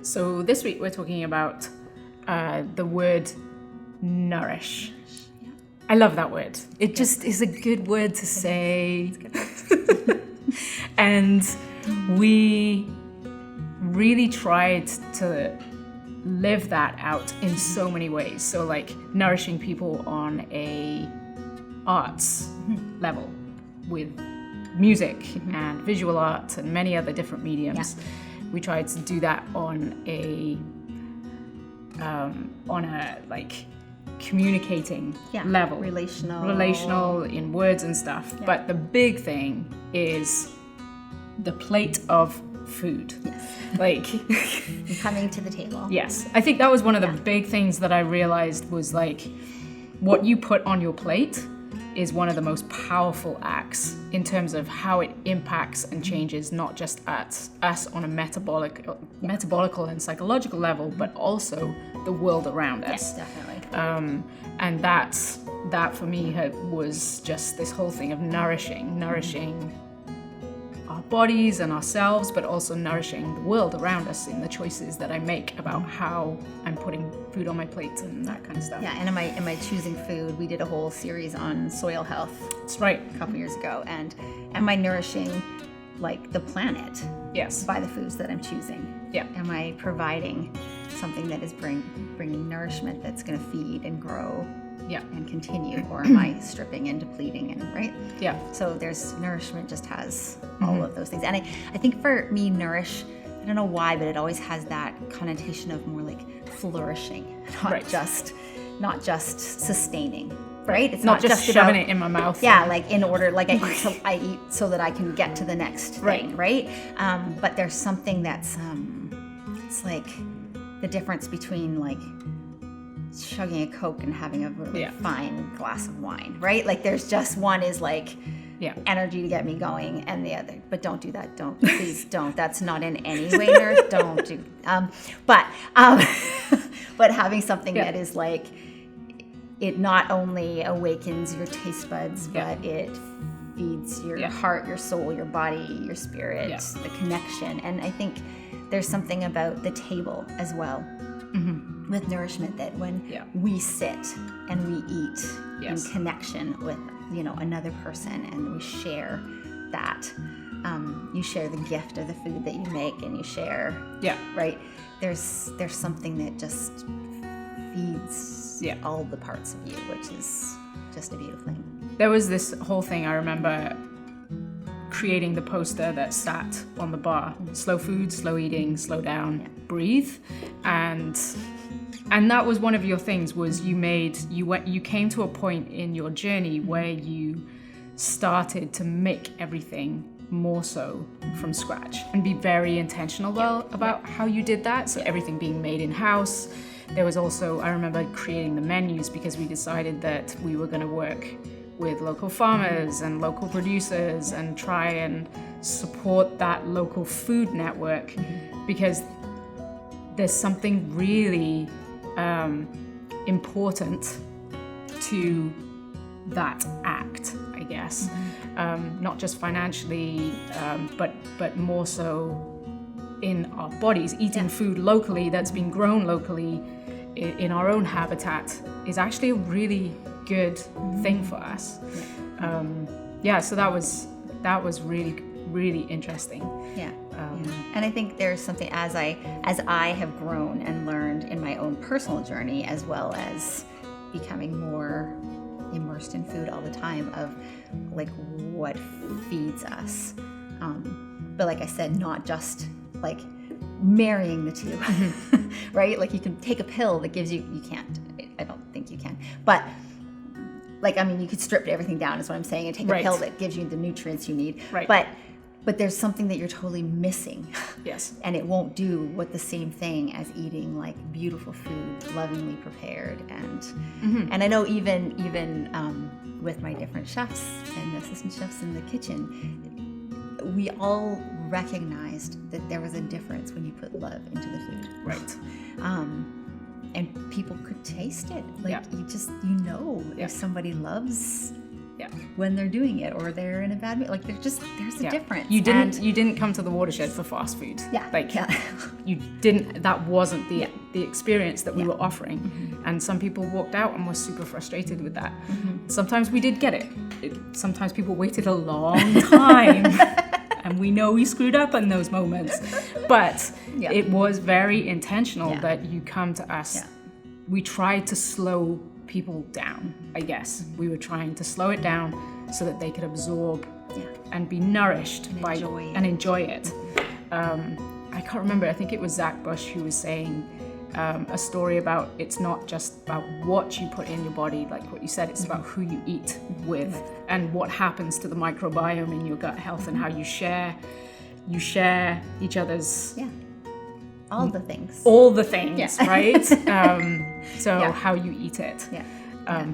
So this week we're talking about the word nourish. Yeah. I love that word. It just is a good word to say. And we really tried to live that out in so many ways. So like nourishing people on a arts level with music and visual arts and many other different mediums. Yeah. We tried to do that on a like communicating level, relational in words and stuff. Yeah. But the big thing is the plate of food. Yes. Like Coming to the table. yes, I think that was one of the big things that I realized was like what you put on your plate is one of the most powerful acts in terms of how it impacts and changes not just us on a metabolical and psychological level, but also the world around us. Yes, definitely. And that for me was just this whole thing of nourishing our bodies and ourselves, but also nourishing the world around us in the choices that I make about how I'm putting food on my plate and that kind of stuff. Yeah, and am I choosing food? We did a whole series on soil health. That's right. A couple years ago, and am I nourishing like the planet? Yes. By the foods that I'm choosing. Yeah. Am I providing something that is bringing nourishment that's going to feed and grow? Yeah. And continue, or am I stripping and depleting and right? Yeah. So there's nourishment just has all of those things. And I think for me, nourish, I don't know why, but it always has that connotation of more like flourishing, not just sustaining. Right? It's not just shoving it in my mouth. Yeah, like in order, like I eat so that I can get to the next thing, right? But there's something that's it's like the difference between like chugging a Coke and having a really fine glass of wine, right? Like there's just one is like energy to get me going, and the other, but don't do that. Please don't. That's not in any way don't do. But having something that is like, it not only awakens your taste buds, but it feeds your heart, your soul, your body, your spirit, the connection. And I think there's something about the table as well. With nourishment, that when we sit and we eat in connection with another person, and we share that, you share the gift of the food that you make, and you share right, there's something that just feeds all the parts of you, which is just a beautiful thing. There was this whole thing, I remember creating the poster that sat on the bar: slow food, slow eating, slow down, breathe. And that was one of your things, was you came to a point in your journey where you started to make everything more so from scratch and be very intentional about how you did that. So everything being made in-house. There was also, I remember creating the menus because we decided that we were going to work with local farmers and local producers and try and support that local food network, because there's something really important to that act, I guess. Not just financially, but more so in our bodies. Eating food locally that's been grown locally in our own habitat is actually a really good thing for us. So that was really, really interesting. And I think there's something, as I have grown and learned in my own personal journey, as well as becoming more immersed in food all the time, of like what feeds us. But like I said, not just like marrying the two, right? Like you can take a pill that gives you can't, I don't think you can, but like, I mean, you could strip everything down is what I'm saying, and take a pill that gives you the nutrients you need. But there's something that you're totally missing. Yes. And it won't do what the same thing as eating like beautiful food, lovingly prepared. And I know even with my different chefs and assistant chefs in the kitchen, we all recognized that there was a difference when you put love into the food. Right. And people could taste it. Like you know if somebody loves when they're doing it, or they're in a bad mood. Like there's a difference. You didn't come to the watershed for fast food. You didn't. That wasn't the experience that we were offering. And some people walked out and were super frustrated with that. Sometimes we did get it. Sometimes people waited a long time. And we know we screwed up in those moments. But it was very intentional that you come to us. We tried to slow people down, I guess. We were trying to slow it down so that they could absorb and be nourished and enjoy it. I can't remember, I think it was Zach Bush who was saying a story about it's not just about what you put in your body, like what you said, it's about who you eat with and what happens to the microbiome in your gut health and how you share each other's all the things, right? How you eat it,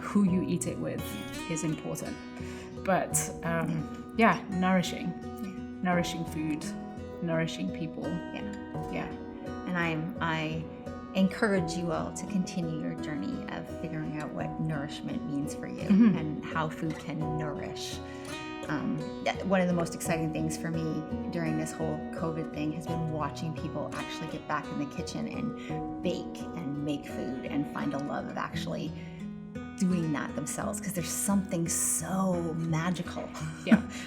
who you eat it with is important. But nourishing food, nourishing people. And I encourage you all to continue your journey of figuring out what nourishment means for you and how food can nourish. One of the most exciting things for me during this whole COVID thing has been watching people actually get back in the kitchen and bake and make food and find a love of actually doing that themselves, because there's something so magical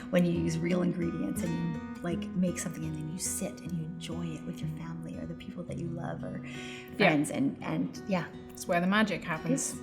when you use real ingredients and you like make something and then you sit and you enjoy it with your family or the people that you love or friends and it's where the magic happens.